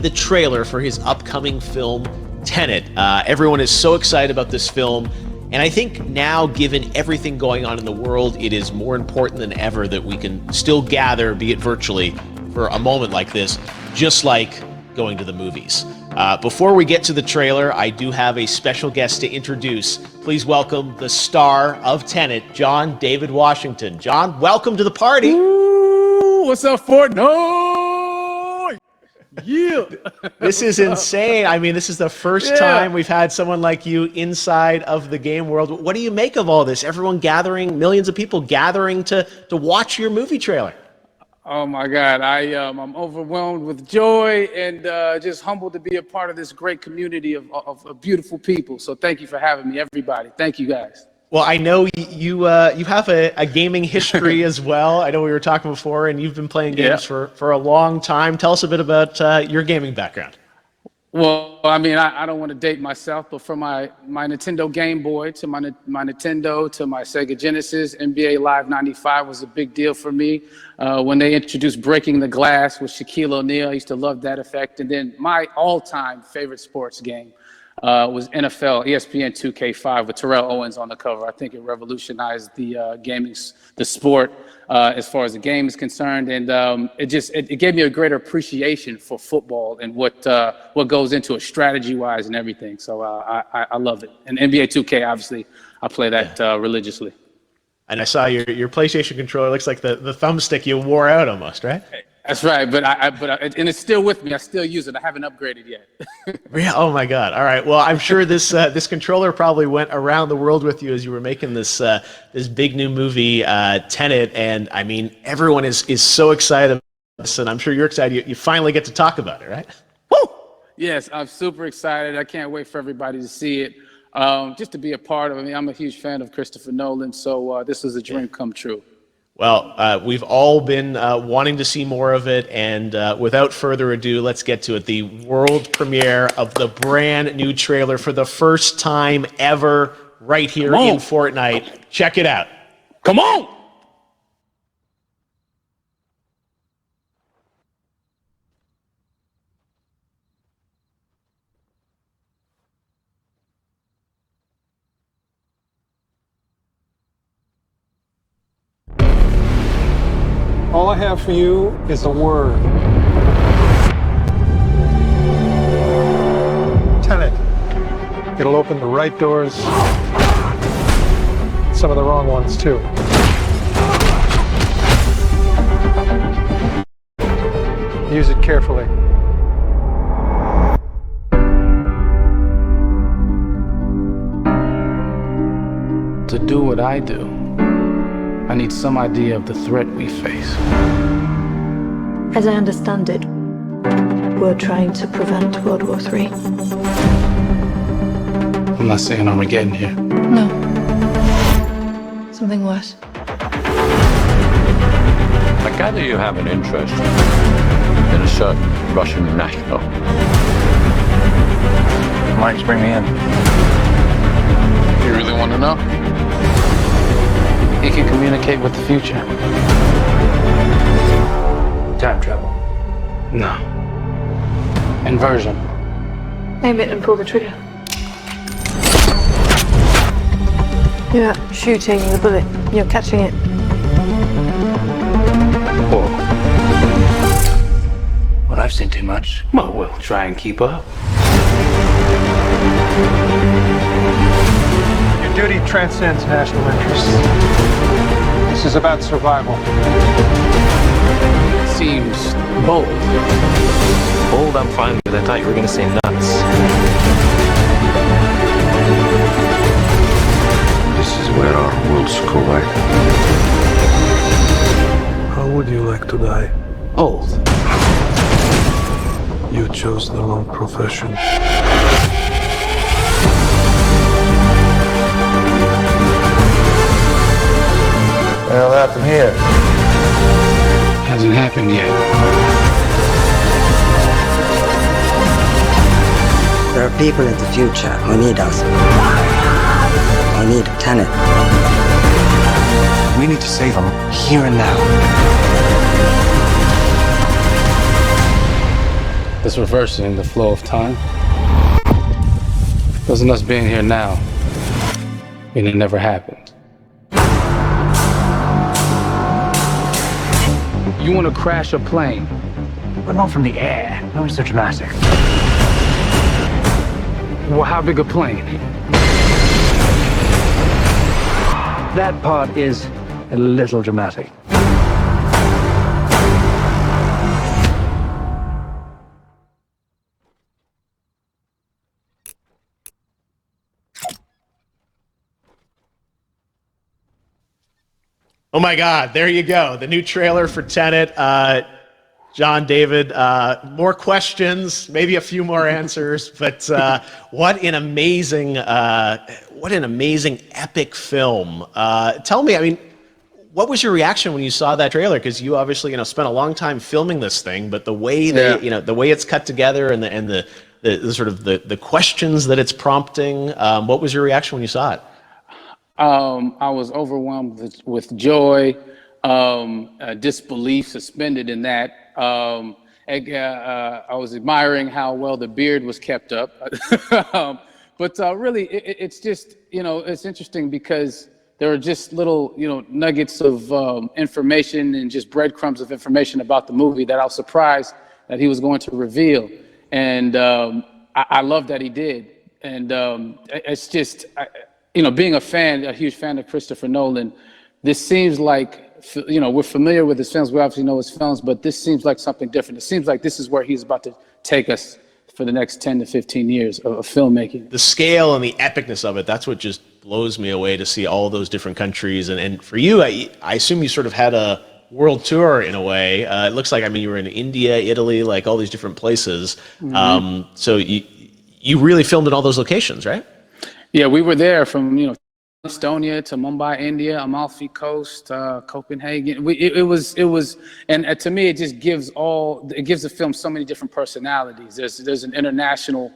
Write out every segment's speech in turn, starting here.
the trailer for his upcoming film, Tenet. Everyone is so excited about this film, and I think now, given everything going on in the world, it is more important than ever that we can still gather, be it virtually, for a moment like this, just like going to the movies. Before we get to the trailer, I do have a special guest to introduce. Please welcome the star of Tenet, John David Washington. John, welcome to the party. Ooh, what's up, Fortnite? Yeah. This is insane. I mean, this is the first time we've had someone like you inside of the game world. What do you make of all this? Everyone gathering, millions of people gathering to watch your movie trailer. Oh my God, I'm overwhelmed with joy and just humbled to be a part of this great community of beautiful people. So thank you for having me, everybody. Thank you, guys. Well, I know you have a gaming history as well. I know we were talking before, and you've been playing games for a long time. Tell us a bit about your gaming background. Well, I mean, I don't want to date myself, but from my Nintendo Game Boy to my Nintendo to my Sega Genesis, NBA Live 95 was a big deal for me. When they introduced Breaking the Glass with Shaquille O'Neal, I used to love that effect. And then my all-time favorite sports game was NFL ESPN 2K5 with Terrell Owens on the cover. I think it revolutionized the sport as far as the game is concerned, and it gave me a greater appreciation for football and what goes into it strategy-wise and everything. So I love it. And NBA 2K, obviously, I play that religiously. And I saw your PlayStation controller. Looks like the thumbstick you wore out almost, right? That's right, and it's still with me. I still use it. I haven't upgraded yet. Yeah. Oh my God. All right. Well, I'm sure this controller probably went around the world with you as you were making this big new movie, Tenet. And I mean, everyone is so excited about this, and I'm sure you're excited. You finally get to talk about it, right? Woo! Yes, I'm super excited. I can't wait for everybody to see it. Just to be a part of it. I mean, I'm a huge fan of Christopher Nolan, so this is a dream come true. Well, we've all been wanting to see more of it, and without further ado, let's get to it. The world premiere of the brand new trailer for the first time ever right here in Fortnite. Check it out. Come on! All I have for you is a word. Tenet. It'll open the right doors, some of the wrong ones too. Use it carefully. To do what I do, I need some idea of the threat we face. As I understand it, we're trying to prevent World War III. I'm not saying Armageddon here. No. Something worse. I gather you have an interest in a certain Russian national. Mike's bring me in. You really want to know? He can communicate with the future. Time travel. No. Inversion. Aim it and pull the trigger. You're not shooting the bullet, you're catching it. Whoa. Well, I've seen too much. Well, we'll try and keep up. Your duty transcends national interests. This is about survival. Seems bold. Bold, I'm fine with. I thought you were going to say nuts. This is where our worlds collide. How would you like to die? Old. You chose the wrong profession. Well, what happened here? Hasn't happened yet. There are people in the future who need us. Who need Tenet. We need to save them here and now. It's reversing the flow of time. Doesn't us being here now, and it never happened. You want to crash a plane? But not from the air. No, it's so dramatic. Well, how big a plane? That part is a little dramatic. Oh my God, there you go. The new trailer for Tenet. John, David, more questions, maybe a few more answers, but what an amazing epic film. Tell me, I mean, what was your reaction when you saw that trailer? Because you obviously, spent a long time filming this thing, but the way the way it's cut together and the sort of the questions that it's prompting, what was your reaction when you saw it? I was overwhelmed with joy, disbelief, suspended in that. I was admiring how well the beard was kept up. But really, it's just, it's interesting because there are just little, nuggets of information and just breadcrumbs of information about the movie that I was surprised that he was going to reveal. And I love that he did. And it's just, being a huge fan of Christopher Nolan, this seems like, we're familiar with his films, we obviously know his films, but this seems like something different. It seems like this is where he's about to take us for the next 10 to 15 years of filmmaking. The scale and the epicness of it, that's what just blows me away, to see all those different countries. And for you, I assume you sort of had a world tour in a way. It looks like, you were in India, Italy, like all these different places. Mm-hmm. So you really filmed in all those locations, right? Yeah, we were there from, Estonia to Mumbai, India, Amalfi Coast, Copenhagen. It was, and to me, it just gives the film so many different personalities. There's an international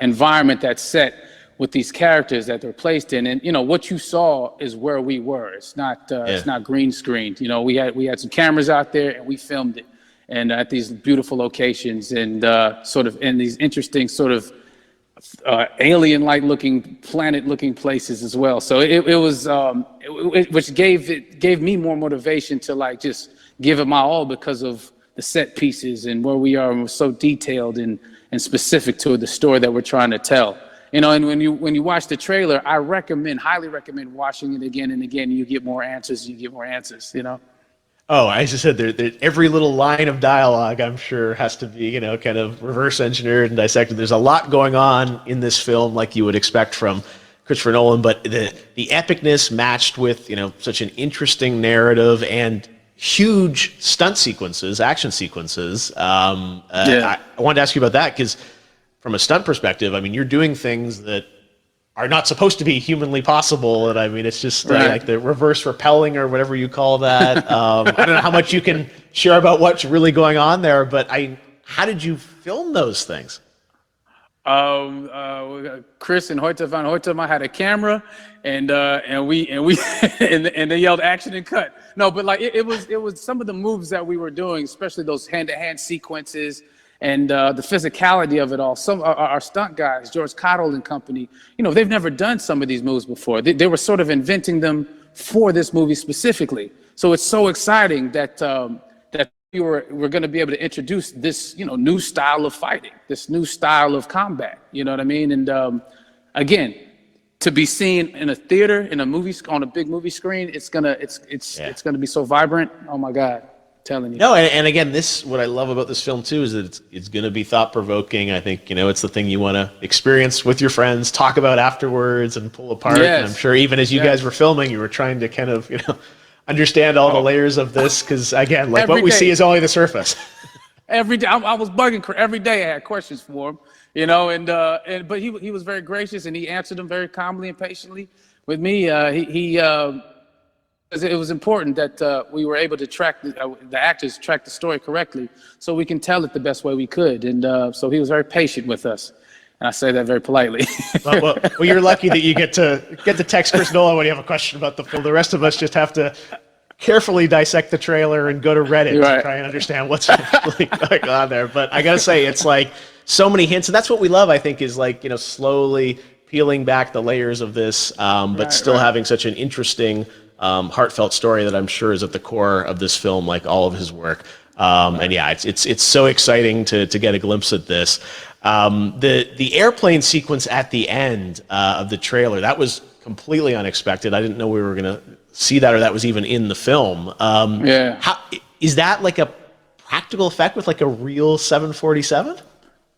environment that's set with these characters that they're placed in, and what you saw is where we were. It's not green screened. We had some cameras out there and we filmed it, and at these beautiful locations and sort of in these interesting sort of alien-like looking, planet-looking places as well. So which gave me more motivation to just give it my all, because of the set pieces and where we are, and we're so detailed and specific to the story that we're trying to tell. And when you watch the trailer, I highly recommend watching it again and again. You get more answers. Oh, I just said every little line of dialogue, I'm sure, has to be, kind of reverse engineered and dissected. There's a lot going on in this film, like you would expect from Christopher Nolan, but the epicness matched with, such an interesting narrative and huge stunt sequences, action sequences. I wanted to ask you about that, because from a stunt perspective, you're doing things that are not supposed to be humanly possible, and it's just like the reverse rappelling or whatever you call that. I don't know how much you can share about what's really going on there, but how did you film those things? Chris and Hoyte van Hoytema had a camera, and they yelled action and cut. No, but it was some of the moves that we were doing, especially those hand-to-hand sequences. And the physicality of it all. Some our stunt guys, George Cottle and company, they've never done some of these moves before. They were sort of inventing them for this movie specifically. So it's so exciting that that we're going to be able to introduce this, new style of fighting, this new style of combat. You know what I mean? And again, to be seen in a theater, in a movie, on a big movie screen, it's gonna be so vibrant. Oh my God. Telling you. No, and again, what I love about this film too is that it's going to be thought-provoking. I think it's the thing you want to experience with your friends, talk about afterwards, and pull apart. Yes. And I'm sure even as you guys were filming, you were trying to kind of understand all the layers of this, because again, like what we see is only the surface. Every day, I was bugging every day. I had questions for him, but he was very gracious, and he answered them very calmly and patiently with me. It was important that we were able to track the actors track the story correctly, so we can tell it the best way we could. And so he was very patient with us, and I say that very politely. well, you're lucky that you get to text Chris Nolan when you have a question about the film. The rest of us just have to carefully dissect the trailer and go to Reddit Right. to try and understand what's really going on there. But I gotta say, it's like so many hints, and that's what we love. I think is like slowly peeling back the layers of this, but still having such an interesting, heartfelt story that I'm sure is at the core of this film, like all of his work. And yeah, it's so exciting to get a glimpse at this. The airplane sequence at the end of the trailer, that was completely unexpected. I didn't know we were gonna see that, or that was even in the film. How is that like a practical effect with like a real 747?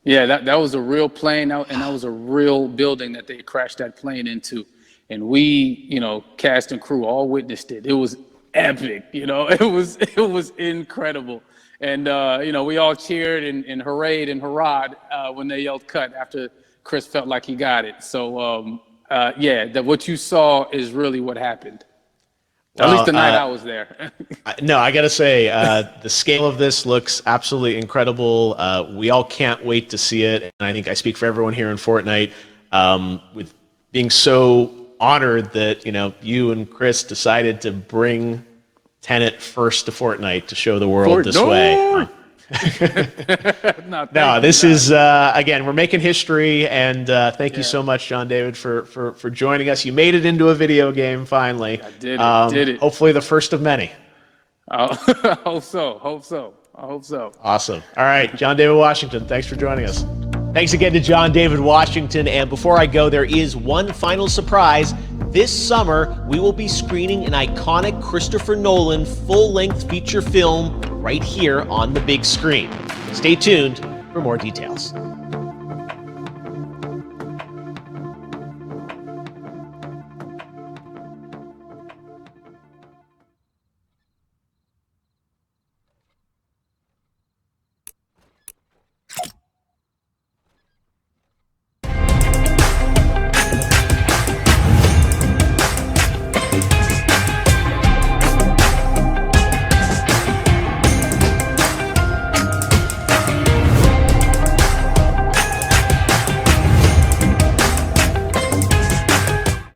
Yeah, that was a real plane out, and that was a real building that they crashed that plane into. And we, cast and crew all witnessed it. It was epic, it was incredible. And, we all cheered and hurrayed and hurrahed when they yelled cut after Chris felt like he got it. So, that what you saw is really what happened. At least the night I was there. No, I gotta say, the scale of this looks absolutely incredible. We all can't wait to see it, and I think I speak for everyone here in Fortnite, with being so honored that you and Chris decided to bring Tenet first to Fortnite to show the world this way. No, this is again, we're making history, and thank you so much, John David, for joining us. You made it into a video game finally. I did it. Hopefully the first of many. I hope so. Awesome. All right, John David Washington, thanks for joining us. Thanks again to John David Washington. And before I go, there is one final surprise. This summer, we will be screening an iconic Christopher Nolan full-length feature film right here on the big screen. Stay tuned for more details.